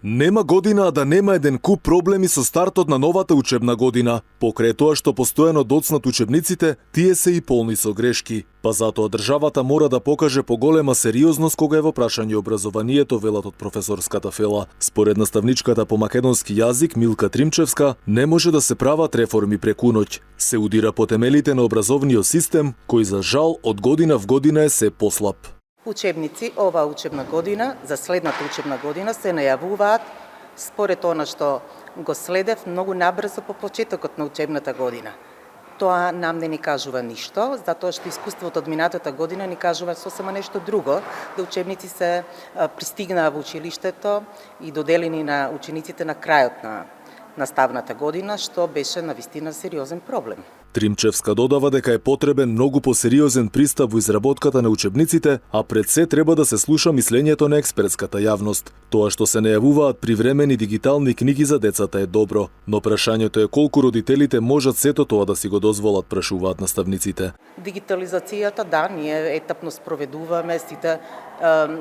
Нема година да нема еден куп проблеми со стартот на новата учебна година. Покрај тоа што постојано доцнат учебниците, тие се и полни со грешки. Па затоа државата мора да покаже поголема сериозност кога е во прашање образованието, велат од професорската фела. Според наставничката по македонски јазик Милка Тримчевска, не може да се прават реформи преку ноќ. Се удира по темелите на образовниот систем, кој за жал од година в година е се послаб. Учебници оваа учебна година, за следната учебна година се најавуваат според она што го следев многу набрзо по почетокот на учебната година. Тоа нам не ни кажува ништо, затоа што искуството од минатата година ни кажува сосема нешто друго, да учебници се пристигнаа во училиштето и доделени на учениците на крајот на наставната година, што беше навистина сериозен проблем. Тримчевска додава дека е потребен многу посериозен пристап во изработката на учебниците, а пред се треба да се слуша мислењето на експертската јавност. Тоа што се најавуваат привремени дигитални книги за децата е добро, но прашањето е колку родителите можат сето тоа да си го дозволат, прашуваат наставниците. Дигитализацијата, да, ние етапно спроведуваме, сите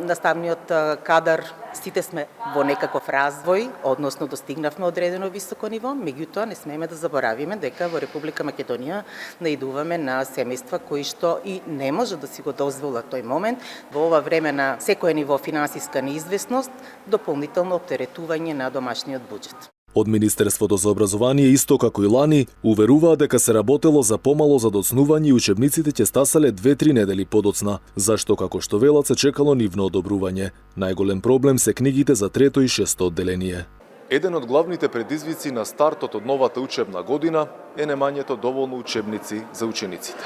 наставниот кадар, сите сме во некаков развој, односно достигнавме одредено високо ниво, меѓутоа не смееме да заборавиме дека во Република Македонија наидуваме на семејства кои што и не може да си го дозволат тој момент во ова време на секое ниво финансиска неизвестност, дополнително оптеретување на домашниот буџет. Од Министерството за образование, исто како и лани, уверуваа дека се работело за помало за доцнување и учебниците ќе стасале 2-3 недели подоцна, зашто како што велат се чекало нивно одобрување. Најголем проблем се книгите за трето и шесто одделение. Еден од главните предизвици на стартот од новата учебна година е немањето доволно учебници за учениците.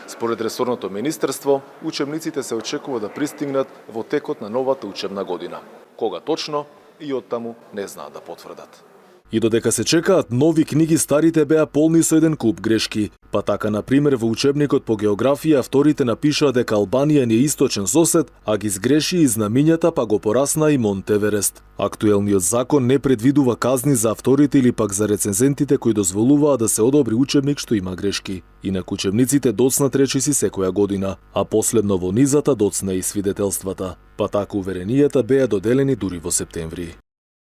Според ресорното министерство, учебниците се очекува да пристигнат во текот на новата учебна година. Кога точно и оттаму не знаат да потврдат. И додека се чекаат нови книги, старите беа полни со еден куп грешки. Па така, например, во учебникот по географија авторите напишаа дека Албанија не е источен сосед, а ги сгреши и знамињата, па го порасна и Монт Еверест. Актуелниот закон не предвидува казни за авторите или пак за рецензентите кои дозволуваа да се одобри учебник што има грешки. Инак учебниците доцнат речиси секоја година, а последно во низата доцна и свидетелствата. Па така уверенијата беа доделени дури во септември.